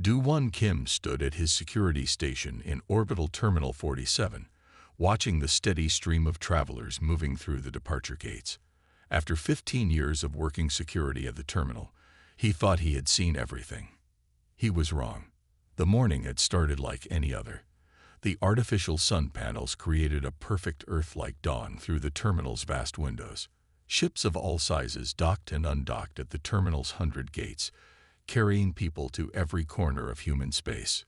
Do-Won Kim stood at his security station in Orbital Terminal 47, watching the steady stream of travelers moving through the departure gates. After 15 years of working security at the terminal, he thought he had seen everything. He was wrong. The morning had started like any other. The artificial sun panels created a perfect Earth-like dawn through the terminal's vast windows. Ships of all sizes docked and undocked at the terminal's 100 gates, carrying people to every corner of human space.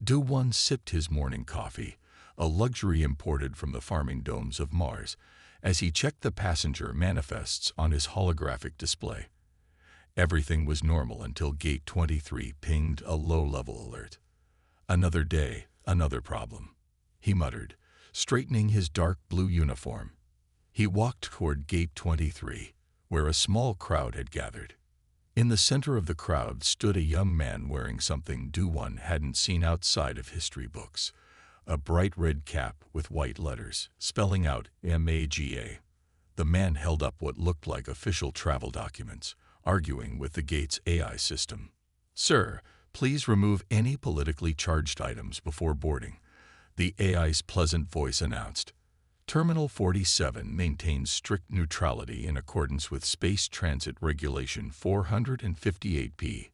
Do-Won sipped his morning coffee, a luxury imported from the farming domes of Mars, as he checked the passenger manifests on his holographic display. Everything was normal until Gate 23 pinged a low-level alert. Another day, another problem, he muttered, straightening his dark blue uniform. He walked toward Gate 23, where a small crowd had gathered. In the center of the crowd stood a young man wearing something Do-Won hadn't seen outside of history books, a bright red cap with white letters, spelling out MAGA. The man held up what looked like official travel documents, arguing with the gate's AI system. "Sir, please remove any politically charged items before boarding," the AI's pleasant voice announced. Terminal 47 maintains strict neutrality in accordance with Space Transit Regulation 458P.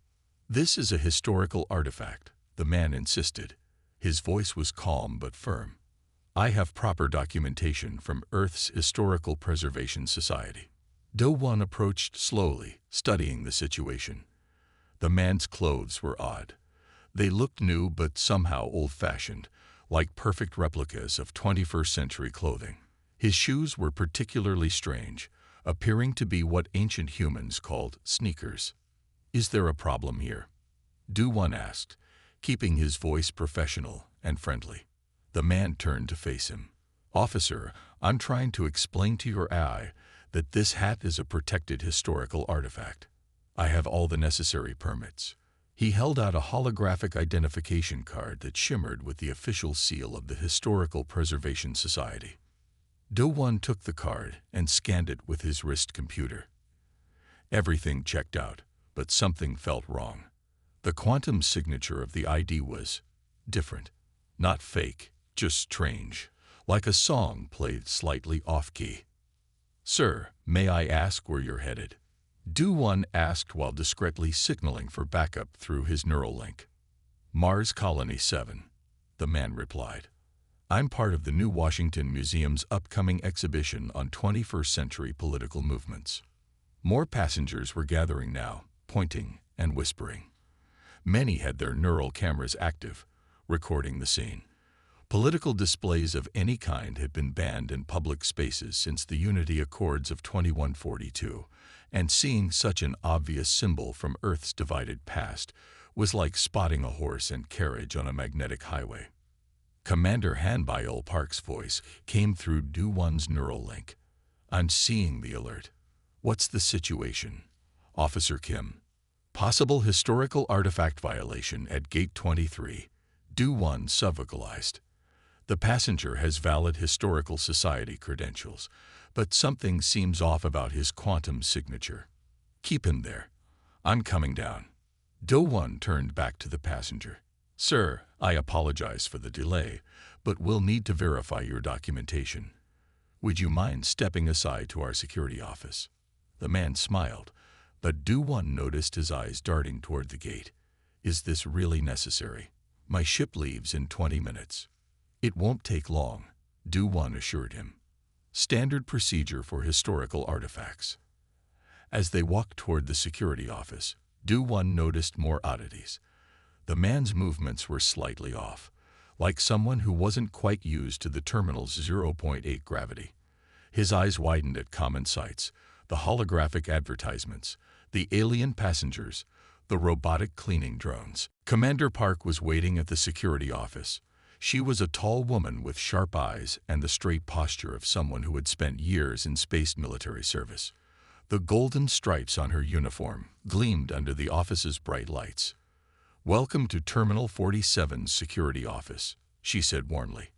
"This is a historical artifact," the man insisted. His voice was calm but firm. "I have proper documentation from Earth's Historical Preservation Society." Do-Won approached slowly, studying the situation. The man's clothes were odd. They looked new but somehow old-fashioned, like perfect replicas of 21st century clothing. His shoes were particularly strange, appearing to be what ancient humans called sneakers. "Is there a problem here?" Do-Won asked, keeping his voice professional and friendly. The man turned to face him. "Officer, I'm trying to explain to your AI that this hat is a protected historical artifact. I have all the necessary permits." He held out a holographic identification card that shimmered with the official seal of the Historical Preservation Society. Do-Won took the card and scanned it with his wrist computer. Everything checked out, but something felt wrong. The quantum signature of the ID was different. Not fake, just strange, like a song played slightly off-key. "Sir, may I ask where you're headed?" Do-Won asked while discreetly signaling for backup through his neural link. "Mars Colony 7, the man replied. "I'm part of the New Washington Museum's upcoming exhibition on 21st century political movements." More passengers were gathering now, pointing and whispering. Many had their neural cameras active, recording the scene. Political displays of any kind had been banned in public spaces since the Unity Accords of 2142, and seeing such an obvious symbol from Earth's divided past was like spotting a horse and carriage on a magnetic highway. Commander Han-Byul Park's voice came through Do-Won's neural link. "I'm seeing the alert." "What's the situation?" "Officer Kim. Possible historical artifact violation at Gate 23. Do-Won subvocalized. "The passenger has valid Historical Society credentials, but something seems off about his quantum signature. Keep him there. I'm coming down." Do-Won turned back to the passenger. "Sir, I apologize for the delay, but we'll need to verify your documentation. Would you mind stepping aside to our security office?" The man smiled, but Do-Won noticed his eyes darting toward the gate. "Is this really necessary? My ship leaves in 20 minutes. "It won't take long," Do-Won assured him. "Standard procedure for historical artifacts." As they walked toward the security office, Do-Won noticed more oddities. The man's movements were slightly off, like someone who wasn't quite used to the terminal's 0.8 gravity. His eyes widened at common sights, the holographic advertisements, the alien passengers, the robotic cleaning drones. Commander Park was waiting at the security office. She was a tall woman with sharp eyes and the straight posture of someone who had spent years in space military service. The golden stripes on her uniform gleamed under the office's bright lights. "Welcome to Terminal 47's security office," she said warmly.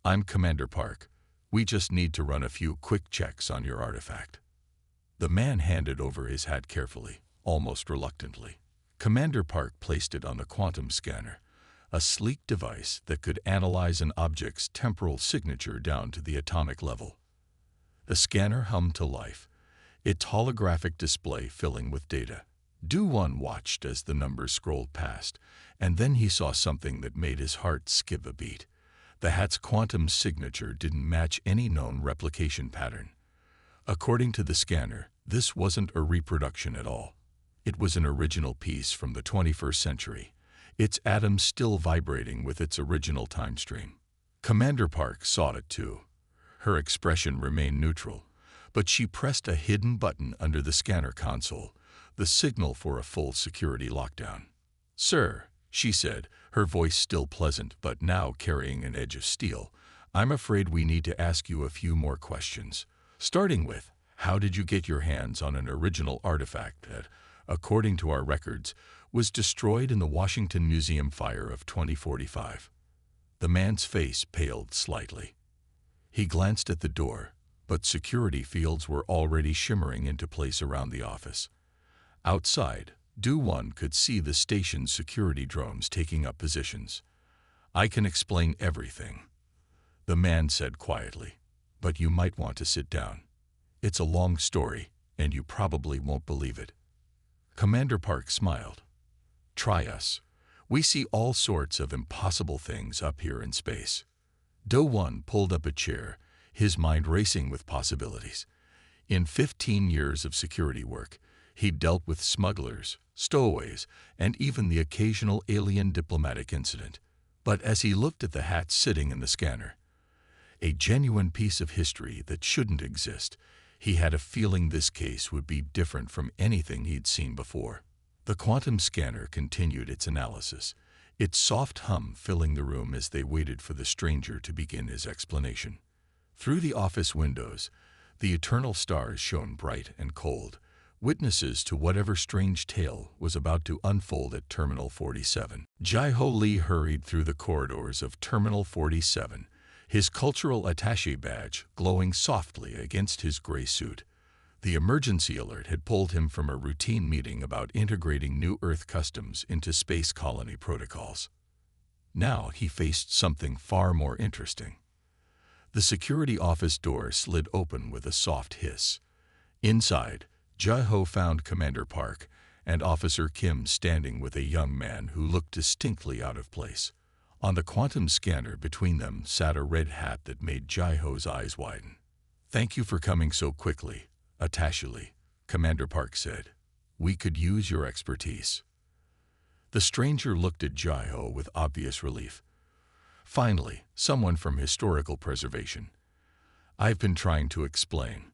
"I'm Commander Park. We just need to run a few quick checks on your artifact." The man handed over his hat carefully, almost reluctantly. Commander Park placed it on the quantum scanner, a sleek device that could analyze an object's temporal signature down to the atomic level. The scanner hummed to life, its holographic display filling with data. Do-One watched as the numbers scrolled past, and then he saw something that made his heart skip a beat. The hat's quantum signature didn't match any known replication pattern. According to the scanner, this wasn't a reproduction at all. It was an original piece from the 21st century, its atoms still vibrating with its original time stream. Commander Park saw it too. Her expression remained neutral, but she pressed a hidden button under the scanner console, the signal for a full security lockdown. "Sir," she said, her voice still pleasant but now carrying an edge of steel, "I'm afraid we need to ask you a few more questions. Starting with, how did you get your hands on an original artifact that, according to our records, was destroyed in the Washington Museum fire of 2045? The man's face paled slightly. He glanced at the door, but security fields were already shimmering into place around the office. Outside, Do-One could see the station's security drones taking up positions. "I can explain everything," the man said quietly, "but you might want to sit down. It's a long story, and you probably won't believe it." Commander Park smiled. "Try us. We see all sorts of impossible things up here in space." Do-One pulled up a chair, his mind racing with possibilities. In 15 years of security work, he'd dealt with smugglers, stowaways, and even the occasional alien diplomatic incident. But as he looked at the hat sitting in the scanner, a genuine piece of history that shouldn't exist, he had a feeling this case would be different from anything he'd seen before. The quantum scanner continued its analysis, its soft hum filling the room as they waited for the stranger to begin his explanation. Through the office windows, the eternal stars shone bright and cold, witnesses to whatever strange tale was about to unfold at Terminal 47. Jai-Ho Lee hurried through the corridors of Terminal 47, his cultural attaché badge glowing softly against his gray suit. The emergency alert had pulled him from a routine meeting about integrating New Earth customs into space colony protocols. Now he faced something far more interesting. The security office door slid open with a soft hiss. Inside, Jai-Ho found Commander Park and Officer Kim standing with a young man who looked distinctly out of place. On the quantum scanner between them sat a red hat that made Jai-Ho's eyes widen. "Thank you for coming so quickly, Attaché Lee," Commander Park said. "We could use your expertise." The stranger looked at Jai-Ho with obvious relief. "Finally, someone from historical preservation. I've been trying to explain.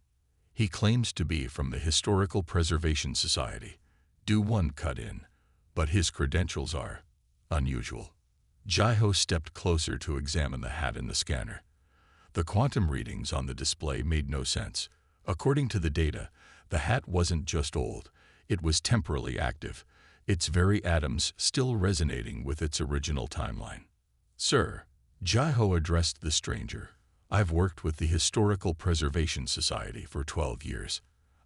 He claims to be from the Historical Preservation Society." Do-One cut in, "but his credentials are unusual." Jai-Ho stepped closer to examine the hat in the scanner. The quantum readings on the display made no sense. According to the data, the hat wasn't just old, it was temporally active, its very atoms still resonating with its original timeline. "Sir," Jai-Ho addressed the stranger, "I've worked with the Historical Preservation Society for 12 years.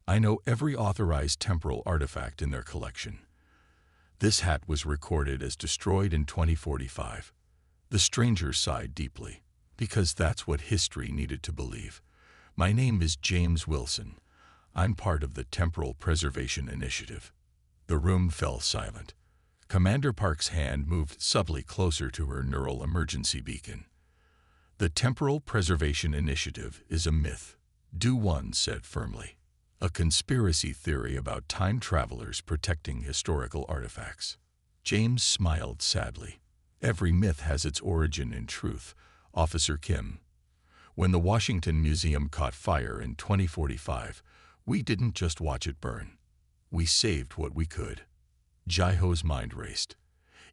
I know every authorized temporal artifact in their collection. This hat was recorded as destroyed in 2045. The stranger sighed deeply, "Because that's what history needed to believe. My name is James Wilson. I'm part of the Temporal Preservation Initiative." The room fell silent. Commander Park's hand moved subtly closer to her neural emergency beacon. "The Temporal Preservation Initiative is a myth," Do-One said firmly. "A conspiracy theory about time travelers protecting historical artifacts." James smiled sadly. "Every myth has its origin in truth, Officer Kim. When the Washington Museum caught fire in 2045, we didn't just watch it burn. We saved what we could." Jai-Ho's mind raced.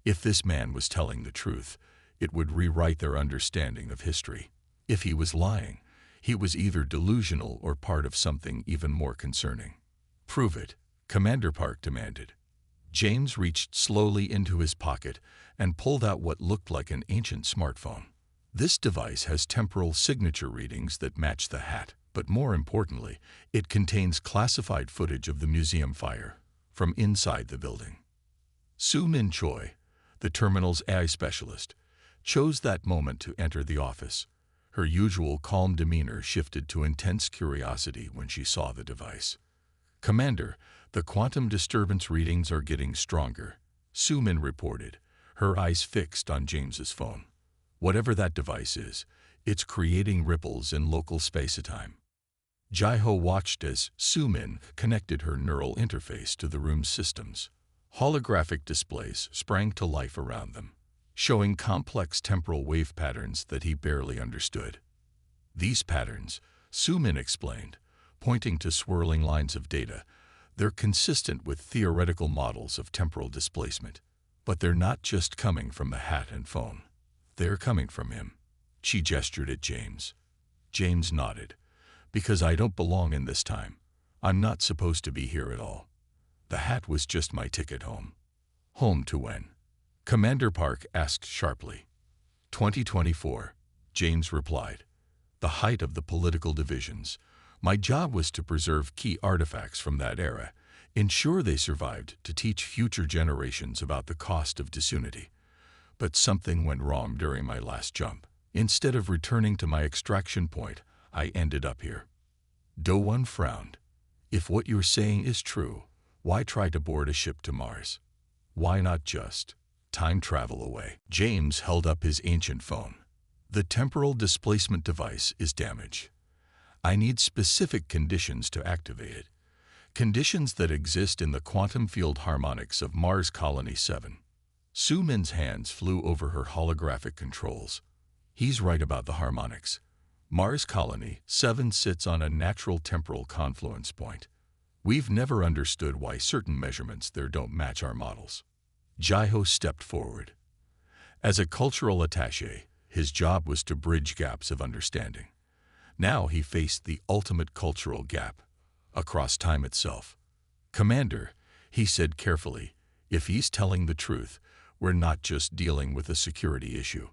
If this man was telling the truth, it would rewrite their understanding of history. If he was lying, he was either delusional or part of something even more concerning. "Prove it," Commander Park demanded. James reached slowly into his pocket and pulled out what looked like an ancient smartphone. "This device has temporal signature readings that match the hat, but more importantly, it contains classified footage of the museum fire from inside the building." Soo-min Choi, the terminal's AI specialist, chose that moment to enter the office. Her usual calm demeanor shifted to intense curiosity when she saw the device. "Commander, the quantum disturbance readings are getting stronger," Soo-min reported, her eyes fixed on James's phone. "Whatever that device is, it's creating ripples in local space-time." Jae-ho watched as Soo-min connected her neural interface to the room's systems. Holographic displays sprang to life around them, showing complex temporal wave patterns that he barely understood. "These patterns," Soo-min explained, pointing to swirling lines of data, "they're consistent with theoretical models of temporal displacement. But they're not just coming from the hat and phone. They're coming from him." She gestured at James. James nodded. "Because I don't belong in this time. I'm not supposed to be here at all. The hat was just my ticket home." "Home to when?" Commander Park asked sharply. 2024, James replied. "The height of the political divisions. My job was to preserve key artifacts from that era, ensure they survived to teach future generations about the cost of disunity. But something went wrong during my last jump. Instead of returning to my extraction point, I ended up here." Do-won frowned. "If what you're saying is true, why try to board a ship to Mars? Why not just time travel away?" James held up his ancient phone. "The temporal displacement device is damaged. I need specific conditions to activate it. Conditions that exist in the quantum field harmonics of Mars Colony 7. Soo-min's hands flew over her holographic controls. "He's right about the harmonics. Mars Colony 7 sits on a natural temporal confluence point. We've never understood why certain measurements there don't match our models." Jae-ho stepped forward. As a cultural attaché, his job was to bridge gaps of understanding. Now he faced the ultimate cultural gap, across time itself. "Commander," he said carefully, "if he's telling the truth, we're not just dealing with a security issue.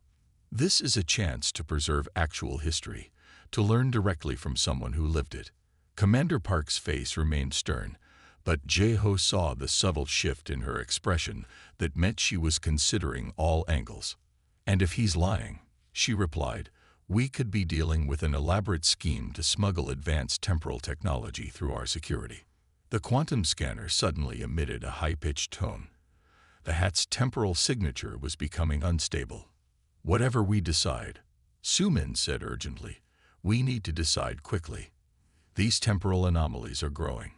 This is a chance to preserve actual history, to learn directly from someone who lived it." Commander Park's face remained stern, but Jae-ho saw the subtle shift in her expression that meant she was considering all angles. "And if he's lying," she replied, "we could be dealing with an elaborate scheme to smuggle advanced temporal technology through our security." The quantum scanner suddenly emitted a high-pitched tone. The hat's temporal signature was becoming unstable. "Whatever we decide," Soo-min said urgently, "we need to decide quickly. These temporal anomalies are growing.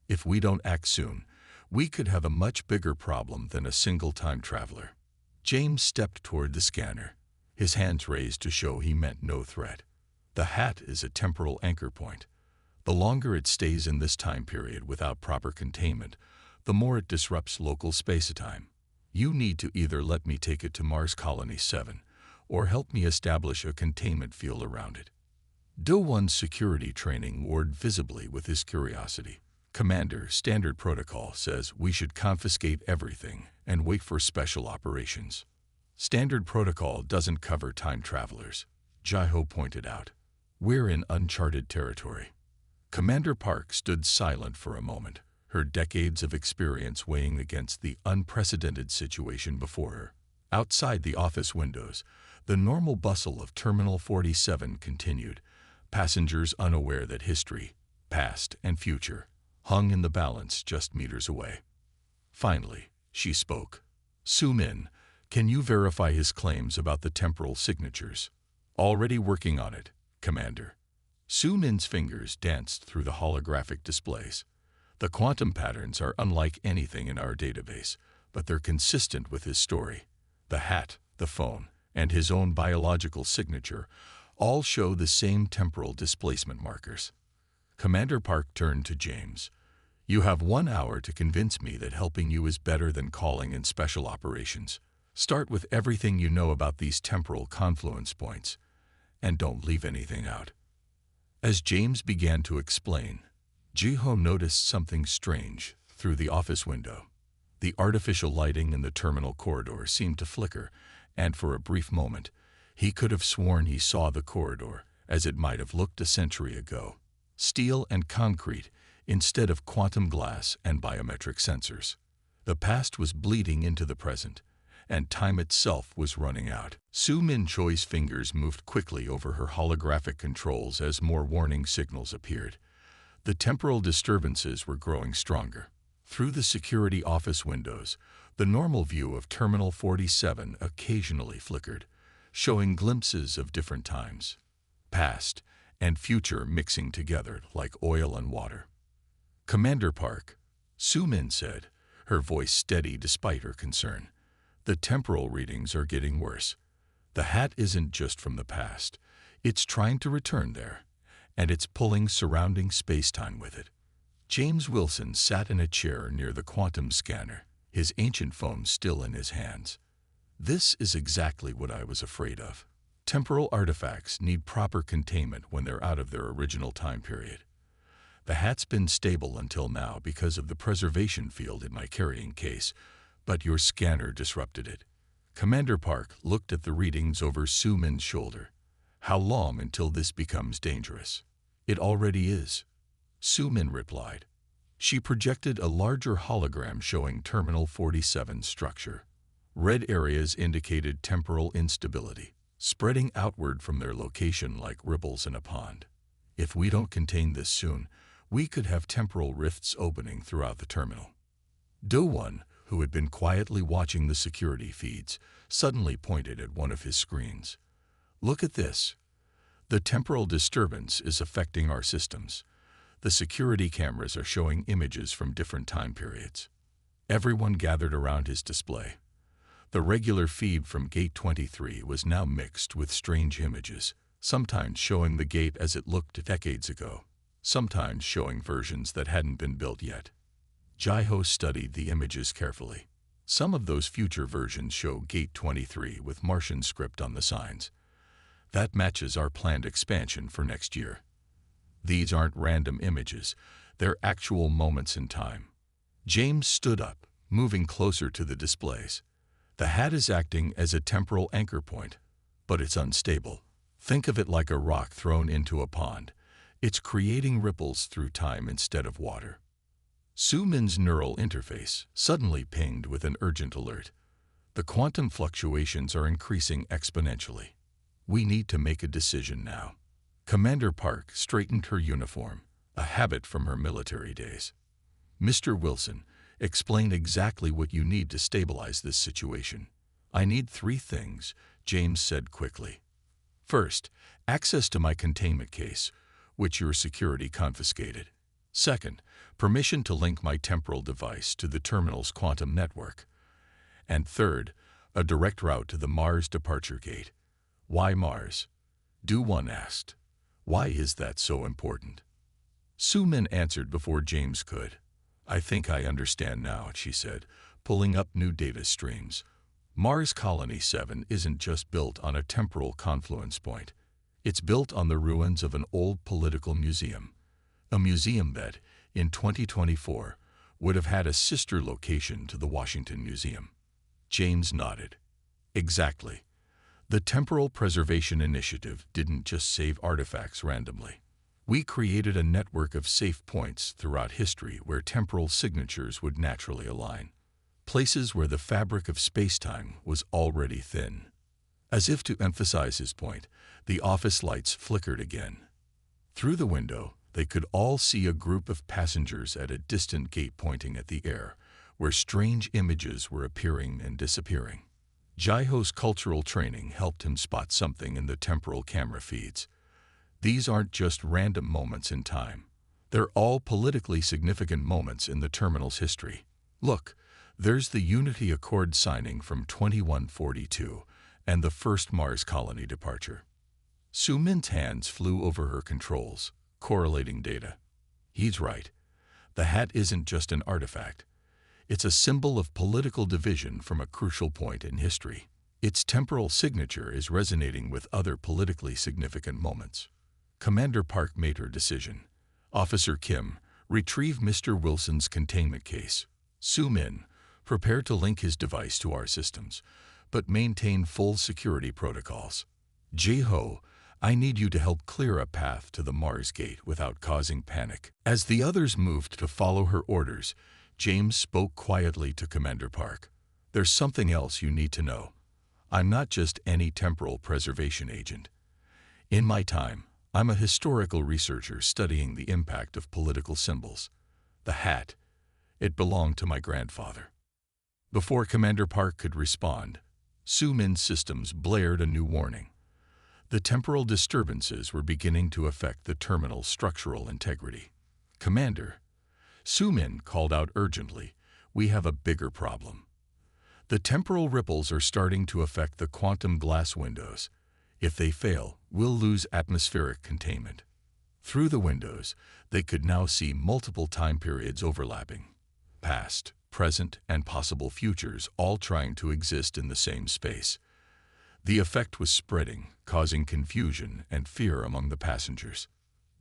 If we don't act soon, we could have a much bigger problem than a single time traveler." James stepped toward the scanner, his hands raised to show he meant no threat. "The hat is a temporal anchor point. The longer it stays in this time period without proper containment, the more it disrupts local space-time. You need to either let me take it to Mars Colony 7, or help me establish a containment field around it." Do-won's security training warred visibly with his curiosity. "Commander, standard protocol says we should confiscate everything and wait for special operations. Standard protocol doesn't cover time travelers," Jae-ho pointed out. "We're in uncharted territory." Commander Park stood silent for a moment, her decades of experience weighing against the unprecedented situation before her. Outside the office windows, the normal bustle of Terminal 47 continued, passengers unaware that history, past and future, hung in the balance just meters away. Finally, she spoke. "Soo-min, can you verify his claims about the temporal signatures?" "Already working on it, Commander." Soo-min's fingers danced through the holographic displays. "The quantum patterns are unlike anything in our database, but they're consistent with his story. The hat, the phone, and his own biological signature all show the same temporal displacement markers." Commander Park turned to James. "You have 1 hour to convince me that helping you is better than calling in special operations. Start with everything you know about these temporal confluence points, and don't leave anything out." As James began to explain, Jae-ho noticed something strange through the office window. The artificial lighting in the terminal corridor seemed to flicker, and for a brief moment, he could have sworn he saw the corridor as it might have looked a century ago. Steel and concrete instead of quantum glass and biometric sensors. The past was bleeding into the present, and time itself was running out. Su Min Choi's fingers moved quickly over her holographic controls as more warning signals appeared. The temporal disturbances were growing stronger. Through the security office windows, the normal view of Terminal 47 occasionally flickered, showing glimpses of different times, past and future mixing together like oil and water. "Commander Park," Su Min said, her voice steady despite her concern. "The temporal readings are getting worse. The hat isn't just from the past. It's trying to return there, and it's pulling surrounding space-time with it." James Wilson sat in a chair near the quantum scanner, his ancient phone still in his hands. "This is exactly what I was afraid of. Temporal artifacts need proper containment when they're out of their original time period. The hat's been stable until now because of the preservation field in my carrying case, but your scanner disrupted it." Commander Park looked at the readings over Su Min's shoulder. "How long until this becomes dangerous?" "It already is," Su Min replied. She projected a larger hologram showing Terminal 47's structure. Red areas indicated temporal instability, spreading outward from their location like ripples in a pond. "If we don't contain this soon, we could have temporal rifts opening throughout the terminal." Do-Won, who had been quietly watching the security feeds, suddenly pointed at one of his screens. "Look at this. The temporal disturbance is affecting our systems. The security cameras are showing images from different time periods." Everyone gathered around his display. The regular feed from Gate 23 was now mixed with strange images, sometimes showing the gate as it looked decades ago, sometimes showing versions that hadn't been built yet. Jai-Ho studied the images carefully. Some of those future versions show Gate 23 with Martian script on the signs. That matches our planned expansion for next year. These aren't random images, they're actual moments in time. James stood up, moving closer to the displays. The hat is acting as a temporal anchor point, but it's unstable. Think of it like a rock thrown into a pond. It's creating ripples through time instead of water. Su Min's neural interface suddenly pinged with an urgent alert. The quantum fluctuations are increasing exponentially. We need to make a decision now. Commander Park straightened her uniform, a habit from her military days. "Mr. Wilson, explain exactly what you need to stabilize this situation." "I need 3 things, James said quickly. "First, access to my containment case, which your security confiscated. Second, permission to link my temporal device to the terminal's quantum network. And third, a direct route to the Mars departure gate." "Why Mars?" Do-Won asked. "Why is that so important?" Su Min answered before James could. "I think I understand now," she said, pulling up new data streams. "Mars Colony 7 isn't just built on a temporal confluence point. It's built on the ruins of an old political museum. A museum that, in 2024, would have had a sister location to the Washington Museum." James nodded. "Exactly. The Temporal Preservation Initiative didn't just save artifacts randomly. We created a network of safe points throughout history where temporal signatures would naturally align. Places where the fabric of space-time was already thin." As if to emphasize his point, the office lights flickered again. Through the window, they could all see a group of passengers at a distant gate pointing at the air, where strange images were appearing and disappearing. Jai-Ho's cultural training helped him spot something in the temporal camera feeds. These aren't just random moments in time. They're all politically significant moments in the terminal's history. "Look, there's the Unity Accord signing from 2142 and the first Mars colony departure." Su Min's hands flew over her controls, correlating data. "He's right. The hat isn't just an artifact. It's a symbol of political division from a crucial point in history. Its temporal signature is resonating with other politically significant moments." Commander Park made her decision. "Officer Kim, retrieve Mr. Wilson's containment case. Su Min, prepare to link his device to our systems, but maintain full security protocols. Jai-Ho, I need you to help clear a path to the Mars gate without causing panic." As the others moved to follow her orders, James spoke quietly to Commander Park. "There's something else you need to know. I'm not just any temporal preservation agent. In my time, I'm a historical researcher studying the impact of political symbols. The hat, it belonged to my grandfather." Before Commander Park could respond, Su-Min's systems blared a new warning. The temporal disturbances were beginning to affect the terminal's structural integrity. "Commander," Su-Min called out urgently, "we have a bigger problem. The temporal ripples are starting to affect the quantum glass windows. If they fail, we'll lose atmospheric containment." Through the windows, they could now see multiple time periods overlapping. Past, present, and possible futures all trying to exist in the same space. The effect was spreading, causing confusion and fear among the passengers.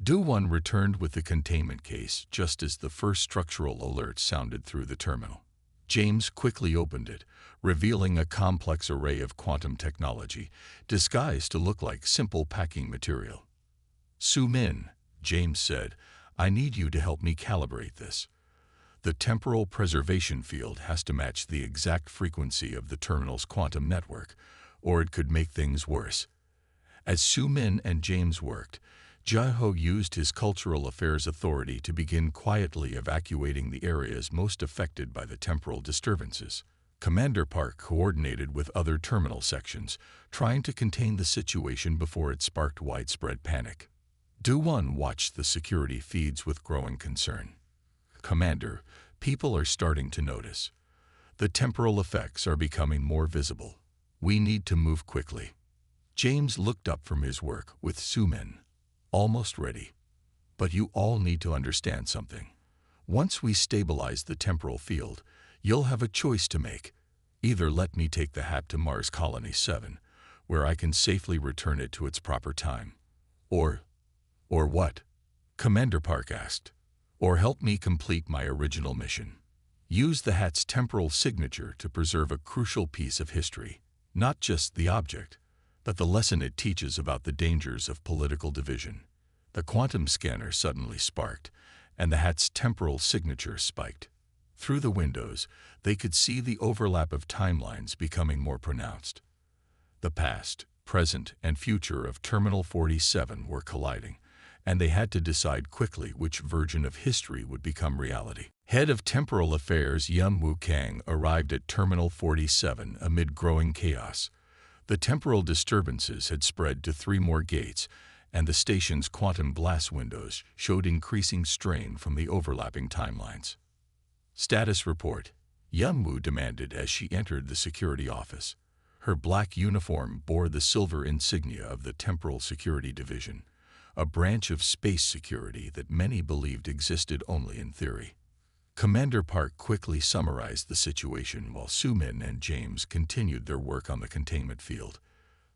Do-1 returned with the containment case just as the first structural alert sounded through the terminal. James quickly opened it, revealing a complex array of quantum technology, disguised to look like simple packing material. "Su-Min," James said, "I need you to help me calibrate this. The temporal preservation field has to match the exact frequency of the terminal's quantum network, or it could make things worse." As Su-Min and James worked, Jai-Ho used his cultural affairs authority to begin quietly evacuating the areas most affected by the temporal disturbances. Commander Park coordinated with other terminal sections, trying to contain the situation before it sparked widespread panic. Do-1 watched the security feeds with growing concern. "Commander, people are starting to notice. The temporal effects are becoming more visible. We need to move quickly." James looked up from his work with Su-Min. "Almost ready. But you all need to understand something. Once we stabilize the temporal field, you'll have a choice to make. Either let me take the hat to Mars Colony 7, where I can safely return it to its proper time. Or what?" Commander Park asked. "Or help me complete my original mission. Use the hat's temporal signature to preserve a crucial piece of history. Not just the object, but the lesson it teaches about the dangers of political division." The quantum scanner suddenly sparked, and the hat's temporal signature spiked. Through the windows, they could see the overlap of timelines becoming more pronounced. The past, present, and future of Terminal 47 were colliding, and they had to decide quickly which version of history would become reality. Head of Temporal Affairs Yun Wu-Kang arrived at Terminal 47 amid growing chaos. The temporal disturbances had spread to 3 more gates, and the station's quantum glass windows showed increasing strain from the overlapping timelines. "Status report," Yun Wu demanded as she entered the security office. Her black uniform bore the silver insignia of the Temporal Security Division, a branch of space security that many believed existed only in theory. Commander Park quickly summarized the situation while Su-Min and James continued their work on the containment field.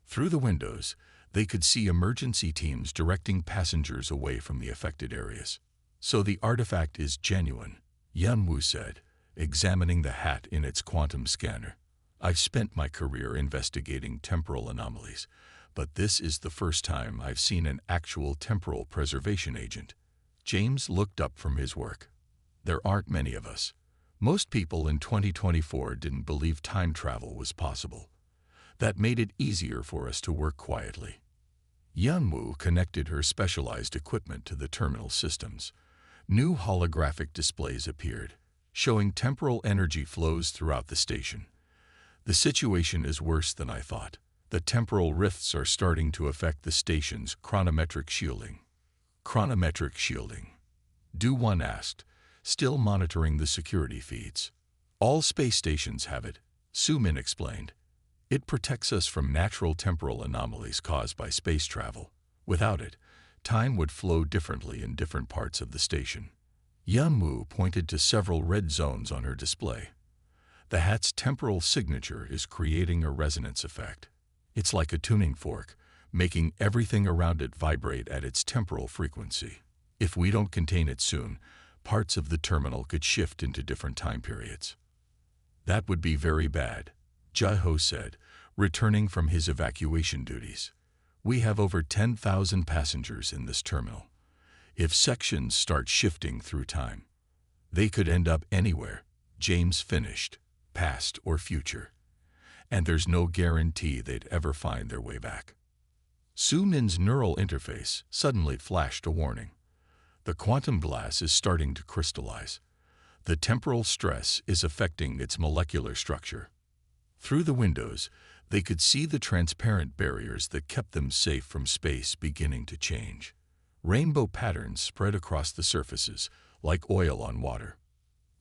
Through the windows, they could see emergency teams directing passengers away from the affected areas. "So the artifact is genuine," Yun Wu said, examining the hat in its quantum scanner. "I've spent my career investigating temporal anomalies, but this is the first time I've seen an actual temporal preservation agent." James looked up from his work. "There aren't many of us. Most people in 2024 didn't believe time travel was possible. That made it easier for us to work quietly." Yun Wu connected her specialized equipment to the terminal systems. New holographic displays appeared, showing temporal energy flows throughout the station. "The situation is worse than I thought. The temporal rifts are starting to affect the station's chronometric shielding." "Chronometric shielding?" Do-1 asked, still monitoring the security feeds. "All space stations have it," Su-Min explained. "It protects us from natural temporal anomalies caused by space travel. Without it, time would flow differently in different parts of the station." Yun Wu pointed to several red zones on her display. "The hat's temporal signature is creating a resonance effect. It's like a tuning fork, making everything around it vibrate at its temporal frequency. If we don't contain it soon, parts of the terminal could shift into different time periods." "That would be very bad," Jai-Ho said, returning from his evacuation duties. "We have over 10,000 passengers in this terminal. If sections start shifting through time..." They could end up anywhere, James finished, past or future. And there's no guarantee they'd ever find their way back. Su-Min's neural interface suddenly flashed a warning. The quantum glass is starting to crystallize. The temporal stress is affecting its molecular structure. Through the windows, they could see the transparent barriers that kept them safe from space beginning to change. Rainbow patterns spread across the surfaces, like oil on water.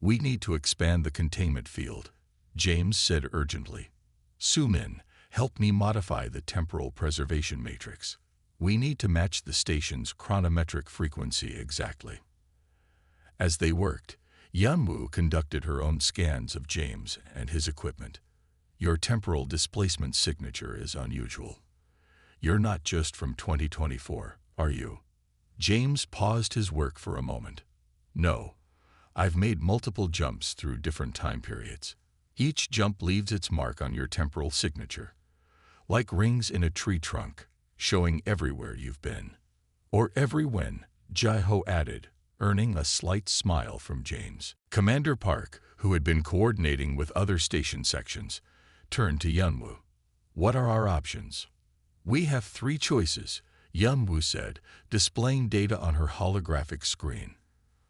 "We need to expand the containment field," James said urgently. "Su-Min, help me modify the temporal preservation matrix. We need to match the station's chronometric frequency exactly." As they worked, Yanwu conducted her own scans of James and his equipment. "Your temporal displacement signature is unusual. You're not just from 2024, are you?" James paused his work for a moment. "No. I've made multiple jumps through different time periods. Each jump leaves its mark on your temporal signature, like rings in a tree trunk, showing everywhere you've been." "Or every when," Jai-Ho added, earning a slight smile from James. Commander Park, who had been coordinating with other station sections, turned to Yanwu. "What are our options?" "We have 3 choices," Yanwu said, displaying data on her holographic screen.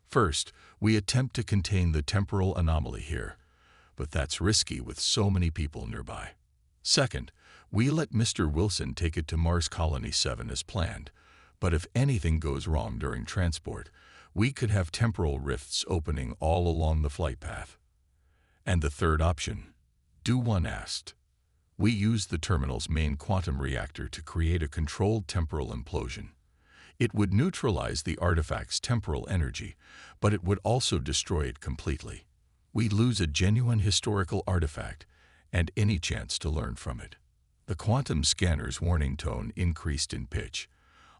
"First, we attempt to contain the temporal anomaly here, but that's risky with so many people nearby. Second, we let Mr. Wilson take it to Mars Colony 7 as planned, but if anything goes wrong during transport, we could have temporal rifts opening all along the flight path." "And the third option?" Du-One asked. "We use the terminal's main quantum reactor to create a controlled temporal implosion. It would neutralize the artifact's temporal energy, but it would also destroy it completely. We lose a genuine historical artifact and any chance to learn from it." The quantum scanner's warning tone increased in pitch.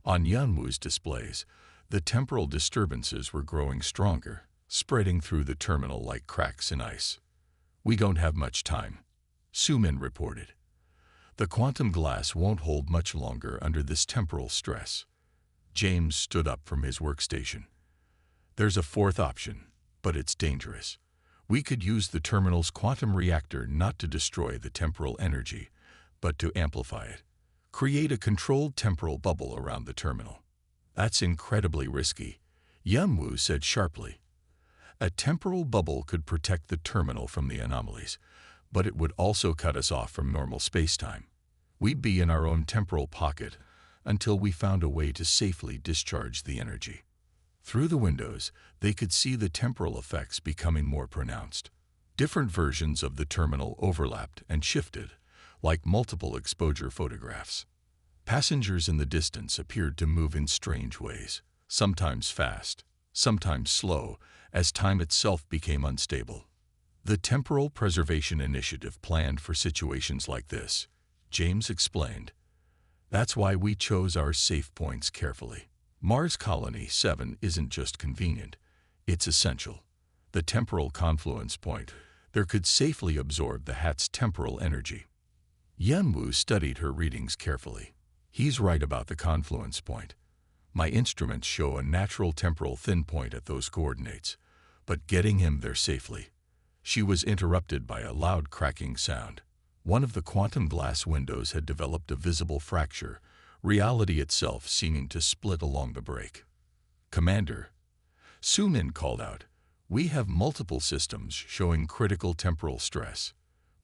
On Yanwu's displays, the temporal disturbances were growing stronger, spreading through the terminal like cracks in ice. "We don't have much time," Su-Min reported. "The quantum glass won't hold much longer under this temporal stress." James stood up from his workstation. "There's a fourth option, but it's dangerous. We could use the terminal's quantum reactor not to destroy the temporal energy, but to amplify it. Create a controlled temporal bubble around the terminal." "That's incredibly risky," Yanwu said sharply. "A temporal bubble could protect the terminal from the anomalies, but it would also cut us off from normal spacetime. We'd be in our own temporal pocket until we found a way to safely discharge the energy." Through the windows, they could see the temporal effects becoming more pronounced. Different versions of the terminal overlapped and shifted, like multiple exposure photographs. Passengers in the distance appeared to move in strange ways, sometimes fast, sometimes slow, as time itself became unstable. "The Temporal Preservation Initiative planned for situations like this," James explained. "That's why we chose our safe points carefully. Mars Colony 7 isn't just convenient, it's essential. The temporal confluence point there could safely absorb the hat's temporal energy." Yanwu studied her readings carefully. "He's right about the confluence point. My instruments show a natural temporal thin point at those coordinates, but getting him there safely." She was interrupted by a loud cracking sound. One of the quantum glass windows had developed a visible fracture, reality itself seeming to split along the break. "Commander," Su-Min called out, "we have multiple systems showing critical temporal stress.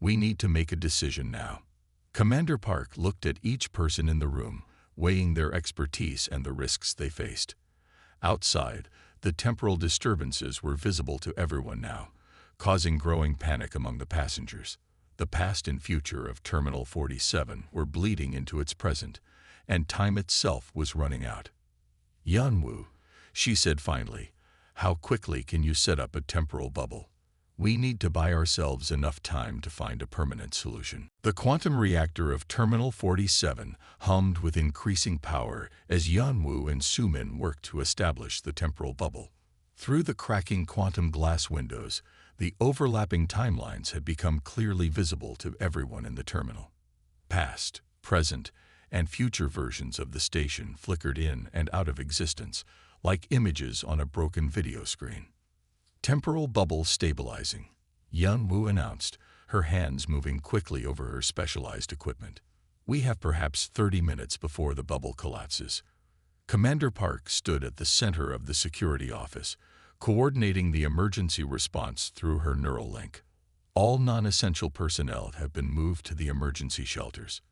We need to make a decision now." Commander Park looked at each person in the room, weighing their expertise and the risks they faced. Outside, the temporal disturbances were visible to everyone now, causing growing panic among the passengers. The past and future of Terminal 47 were bleeding into its present, and time itself was running out. "Yanwu," she said finally, "how quickly can you set up a temporal bubble? We need to buy ourselves enough time to find a permanent solution." The quantum reactor of Terminal 47 hummed with increasing power as Yanwu and Su-Min worked to establish the temporal bubble. Through the cracking quantum glass windows, the overlapping timelines had become clearly visible to everyone in the terminal. Past, present, and future versions of the station flickered in and out of existence, like images on a broken video screen. Temporal bubble stabilizing, Yun Wu announced, her hands moving quickly over her specialized equipment. We have perhaps 30 minutes before the bubble collapses. Commander Park stood at the center of the security office, coordinating the emergency response through her neural link. All non-essential personnel have been moved to the emergency shelters.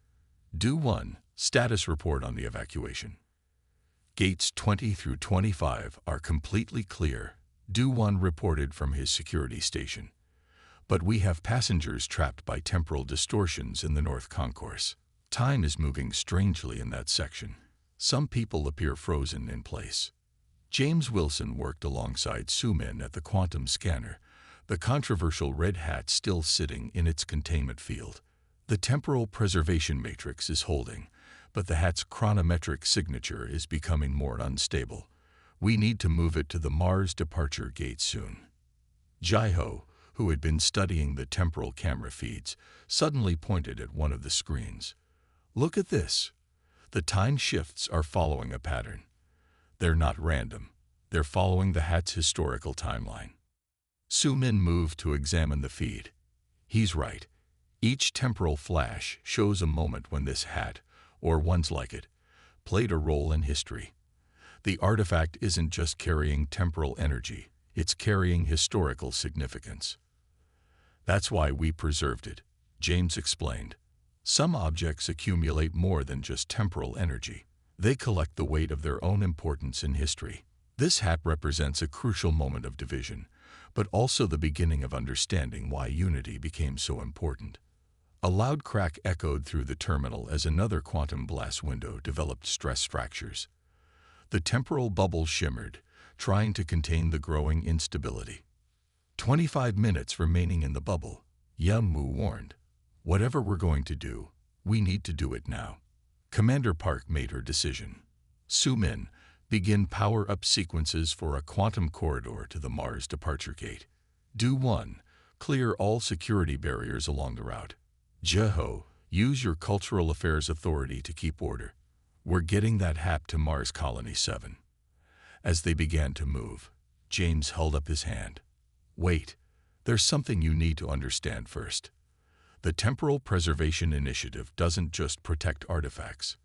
Do 1. Status report on the evacuation. Gates 20 through 25 are completely clear, Do 1 reported from his security station. But we have passengers trapped by temporal distortions in the North Concourse. Time is moving strangely in that section. Some people appear frozen in place. James Wilson worked alongside Sumin at the quantum scanner, the controversial red hat still sitting in its containment field. The temporal preservation matrix is holding, but the hat's chronometric signature is becoming more unstable. We need to move it to the Mars departure gate soon. Jai-ho, who had been studying the temporal camera feeds, suddenly pointed at one of the screens. Look at this. The time shifts are following a pattern. They're not random. They're following the hat's historical timeline. Sumin moved to examine the feed. He's right. Each temporal flash shows a moment when this hat, or ones like it, played a role in history. The artifact isn't just carrying temporal energy, it's carrying historical significance. That's why we preserved it, James explained. Some objects accumulate more than just temporal energy. They collect the weight of their own importance in history. This hat represents a crucial moment of division, but also the beginning of understanding why unity became so important. A loud crack echoed through the terminal as another quantum blast window developed stress fractures. The temporal bubble shimmered, trying to contain the growing instability. 25 minutes remaining in the bubble, Yun Wu warned. Whatever we're going to do, we need to do it now. Commander Park made her decision. Sumin, begin power-up sequences for a quantum corridor to the Mars departure gate. Do 1. Clear all security barriers along the route. Jai-ho, use your cultural affairs authority to keep order. We're getting that hap to Mars Colony 7. As they began to move, James held up his hand. Wait, there's something you need to understand first. The Temporal Preservation Initiative doesn't just protect artifacts.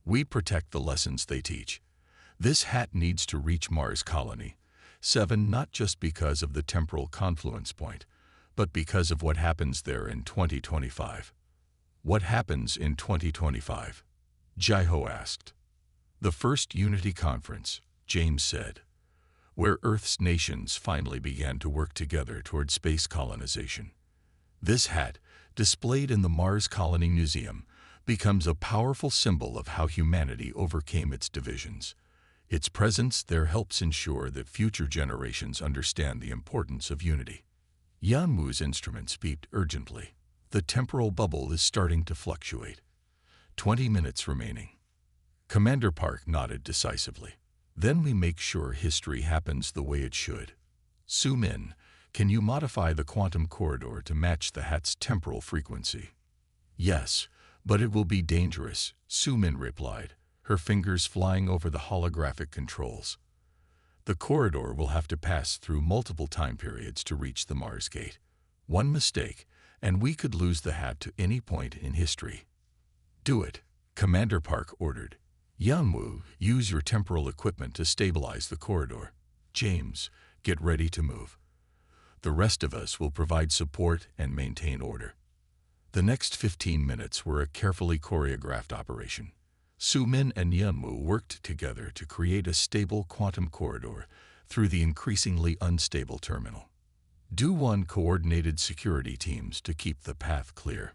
We protect the lessons they teach. This hat needs to reach Mars Colony 7 not just because of the temporal confluence point, but because of what happens there in 2025. What happens in 2025? Jai-ho asked. The first Unity Conference, James said, where Earth's nations finally began to work together toward space colonization. This hat, displayed in the Mars Colony Museum, becomes a powerful symbol of how humanity overcame its divisions. Its presence there helps ensure that future generations understand the importance of unity. Yun Wu's instruments beeped urgently. The temporal bubble is starting to fluctuate. 20 minutes remaining. Commander Park nodded decisively. Then we make sure history happens the way it should. Sumin, can you modify the quantum corridor to match the hat's temporal frequency? Yes, but it will be dangerous, Sumin replied, her fingers flying over the holographic controls. The corridor will have to pass through multiple time periods to reach the Mars gate. One mistake, and we could lose the hat to any point in history. Do it, Commander Park ordered. Yun Wu, use your temporal equipment to stabilize the corridor. James, get ready to move. The rest of us will provide support and maintain order. The next 15 minutes were a carefully choreographed operation. Sumin and Yun Wu worked together to create a stable quantum corridor through the increasingly unstable terminal. Do 1 coordinated security teams to keep the path clear.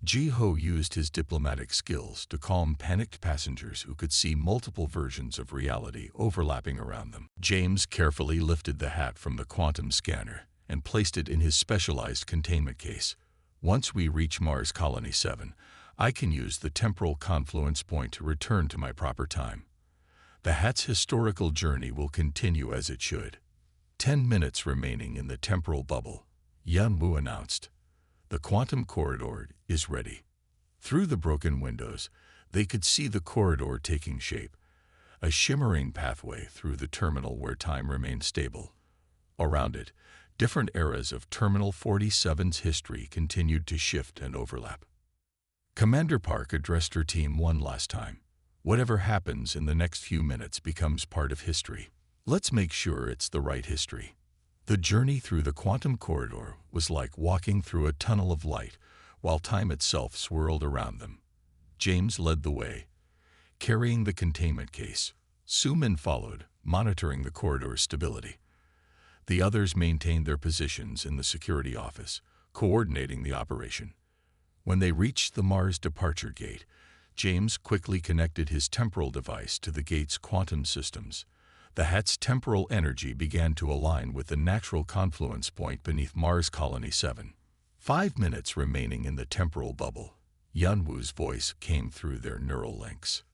Jai-ho used his diplomatic skills to calm panicked passengers who could see multiple versions of reality overlapping around them. James carefully lifted the hat from the quantum scanner and placed it in his specialized containment case. Once we reach Mars Colony 7, I can use the temporal confluence point to return to my proper time. The hat's historical journey will continue as it should. 10 minutes remaining in the temporal bubble, Yun Wu announced. The quantum corridor is ready. Through the broken windows, they could see the corridor taking shape, a shimmering pathway through the terminal where time remained stable. Around it, different eras of Terminal 47's history continued to shift and overlap. Commander Park addressed her team one last time. Whatever happens in the next few minutes becomes part of history. Let's make sure it's the right history. The journey through the quantum corridor was like walking through a tunnel of light, while time itself swirled around them. James led the way, carrying the containment case. Sumin followed, monitoring the corridor's stability. The others maintained their positions in the security office, coordinating the operation. When they reached the Mars departure gate, James quickly connected his temporal device to the gate's quantum systems. The hat's temporal energy began to align with the natural confluence point beneath Mars Colony 7. 5 minutes remaining in the temporal bubble. Yunwu's voice came through their neural links.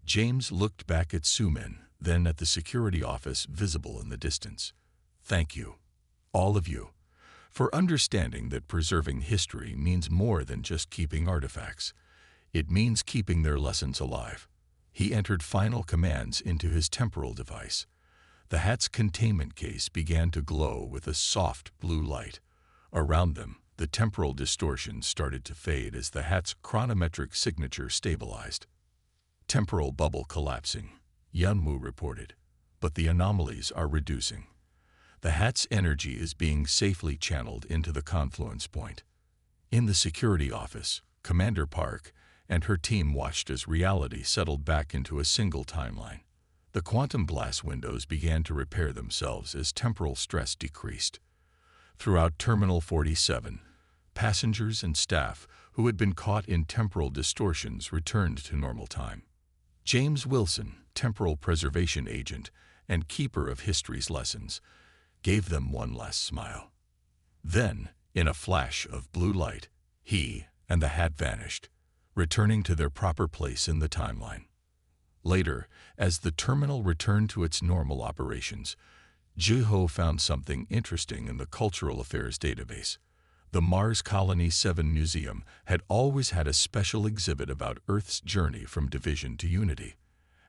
James looked back at Sumin, then at the security office visible in the distance. Thank you, all of you, for understanding that preserving history means more than just keeping artifacts. It means keeping their lessons alive. He entered final commands into his temporal device. The hat's containment case began to glow with a soft blue light. Around them, the temporal distortions started to fade as the hat's chronometric signature stabilized. Temporal bubble collapsing, Yunwu reported, but the anomalies are reducing. The hat's energy is being safely channeled into the confluence point. In the security office, Commander Park and her team watched as reality settled back into a single timeline. The quantum glass windows began to repair themselves as temporal stress decreased. Throughout Terminal 47, passengers and staff who had been caught in temporal distortions returned to normal time. James Wilson, temporal preservation agent and keeper of history's lessons, gave them one last smile. Then, in a flash of blue light, he and the hat vanished, returning to their proper place in the timeline. Later, as the terminal returned to its normal operations, Jiho found something interesting in the Cultural Affairs database. The Mars Colony 7 Museum had always had a special exhibit about Earth's journey from division to unity.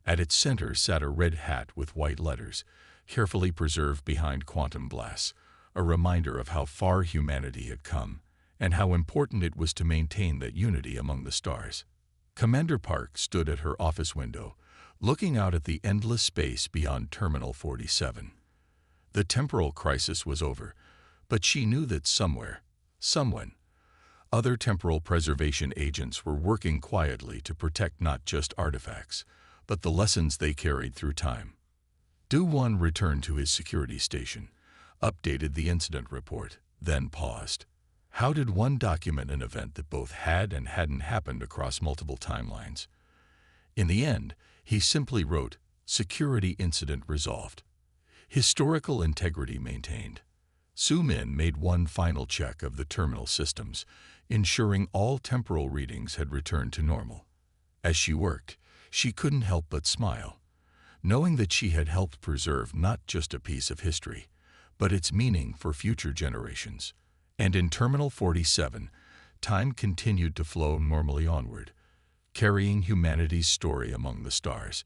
At its center sat a red hat with white letters, carefully preserved behind quantum glass, a reminder of how far humanity had come and how important it was to maintain that unity among the stars. Commander Park stood at her office window, looking out at the endless space beyond Terminal 47. The temporal crisis was over, but she knew that somewhere, other temporal preservation agents were working quietly to protect not just artifacts, but the lessons they carried through time. Do-1 returned to his security station, updated the incident report, then paused. How did one document an event that both had and hadn't happened across multiple timelines? In the end, he simply wrote, "Security incident resolved. Historical integrity maintained." Sumin made one final check of the terminal systems, ensuring all temporal readings had returned to normal. As she worked, she couldn't help but smile, knowing that she had helped preserve not just a piece of history, but its meaning for future generations. And in Terminal 47, time continued to flow normally onward, carrying humanity's story among the stars.